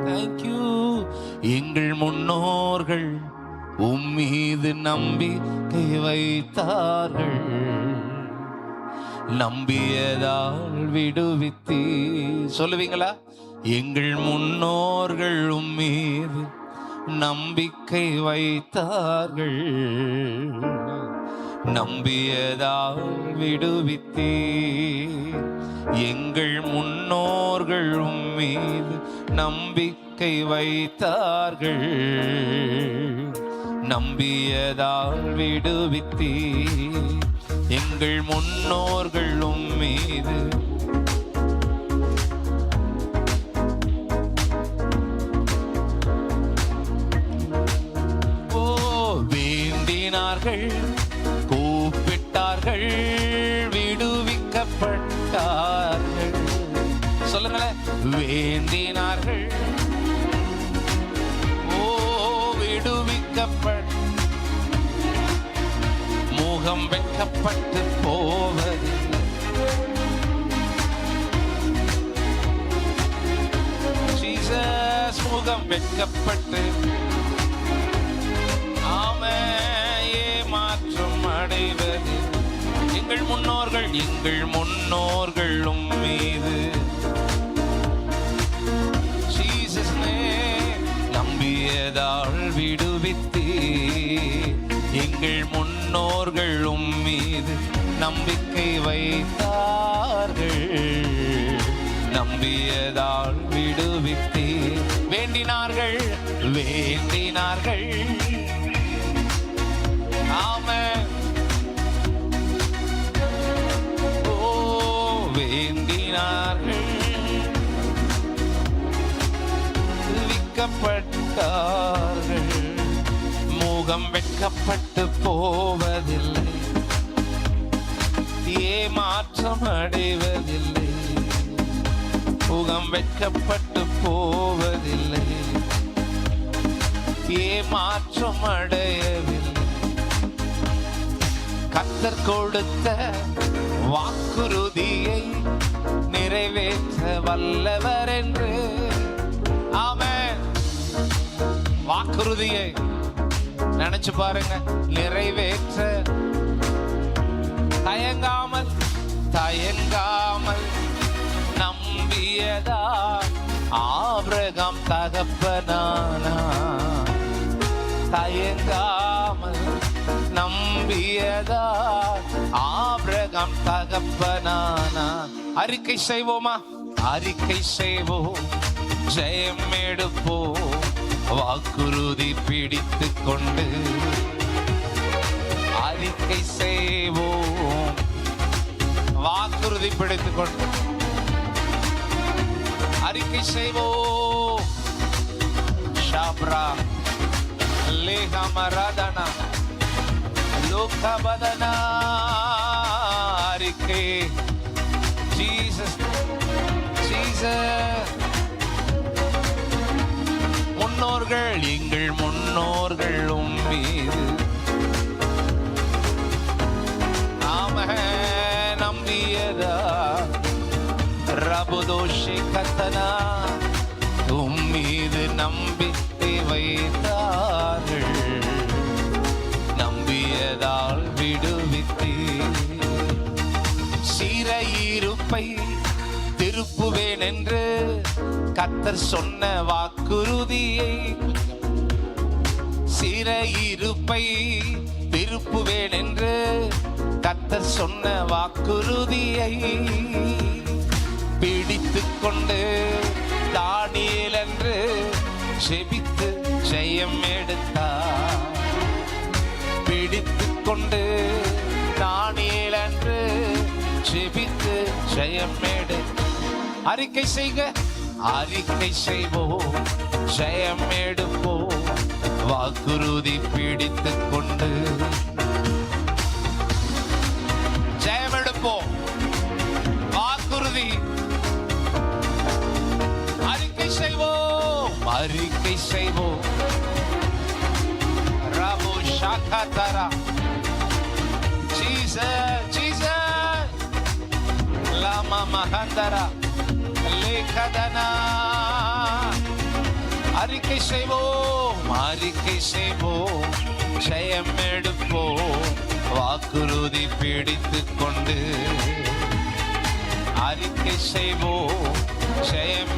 Thank you. எங்கள் முன்னோர்கள் உம்மீது நம்பிக்கை வைத்தார்கள், நம்பியதால் விடுவித்தீ. சொல்லுவீங்களா? எங்கள் முன்னோர்கள் உம்மீது நம்பிக்கை வைத்தார்கள், நம்பியதால் விடுவித்தீ. எங்கள் முன்னோர்கள் உம்மீது நம்பிக்கை வைத்தார்கள், நம்பியதால் விடுவித்தீ. எங்கள் முன்னோர்கள் உம்மீது வேண்டினார்கள், கூப்பிட்டார்கள், விடுவிக்கப்பட்டார்கள். சொல்லுங்களேன். வேண்டினார்கள், விடுவிக்கப்பட்ட முகம் வெட்கப்பட்டு போவது. ஜீசஸ் முகம் வெட்கப்பட்டு ஏமாற்றம் அடைவது. எங்கள் முன்னோர்கள் உம்மீது ஜீசஸ் நம்பியதால் விடுவித்தீ. எங்கள் முன்னோர்கள் உம்மீது நம்பிக்கை வைத்தார்கள், நம்பியதால் விடுவித்தீ. வேண்டினார்கள், வேண்டினார்கள். ஆமென். வேண்டினார்கள், விடுவிக்கப்பட்டார்கள். முகம் வெட்கப்பட்டு போவதில்லை, ஏமாற்றம் அடைவதில்லை. முகம் வெட்கப்பட்டு போவதில்லை, ஏமாற்றம் அடையவில்லை. கர்த்தர் கொடுத்த வாக்குறுதியை நிறைவேற்ற வல்லவர் என்று. ஆமென். வாக்குறுதியை நினைச்சு பாருங்க. நிறைவேற்ற தயங்காமல் தயங்காமல் நம்பியதா ஆபிரகாம் தகப்பனானா. தயங்காமல் நம்பியதா ஆபிரகாம் தகப்பனானா. அறிக்கை செய்வோமா? அறிக்கை செய்வோம், ஜெயம் எடுப்போம். வாக்குறுதி பிடித்து கொண்டு அறிக்கை செய்வோம். வாக்குறுதி பிடித்து கொண்டு அறிக்கை செய்வோம். ஷாப்ரா லேகமரதனா லோகபதனா. அறிக்கை. Jesus Jesus. முன்னோர்கள், எங்கள் முன்னோர்கள் உம்மீது நம்பியதா ரபுதோஷி கத்தனா. உம்மீது நம்பிக்கை வைத்தார்கள், நம்பியதால் விடுவித்தீ. சிறையிருப்பை திருப்புவேன் என்று கர்த்தர் சொன்ன வாக்குறுதியை, சிறையிருப்பை திருப்புவேன் என்று கர்த்தர் சொன்ன வாக்குறுதியை பிடித்து கொண்டு தானியேல் என்று ஜெபித்து ஜெயம் எடுத்தார். பிடித்து கொண்டு தானியேல் என்று ஜெபித்து ஜெயம் எடுத்தார். அறிக்கை செய்க, அறிக்கை செய்வோம், ஜெயம் எடுப்போம். வாக்குறுதி பிடித்து கொண்டு ஜெயம் எடுப்போம். வாக்குறுதி அறிக்கை செய்வோம், அறிக்கை செய்வோம். ரபு ஷாகாதரா. Jesus Jesus. லாமா மஹந்தரா லேகதனா. அறிக்கை செய்வோம் ஜெயம் எடுப்போம் வாக்குறுதி பிடித்துக் கொண்டு அறிக்கை செய்வோம் ஜெயம்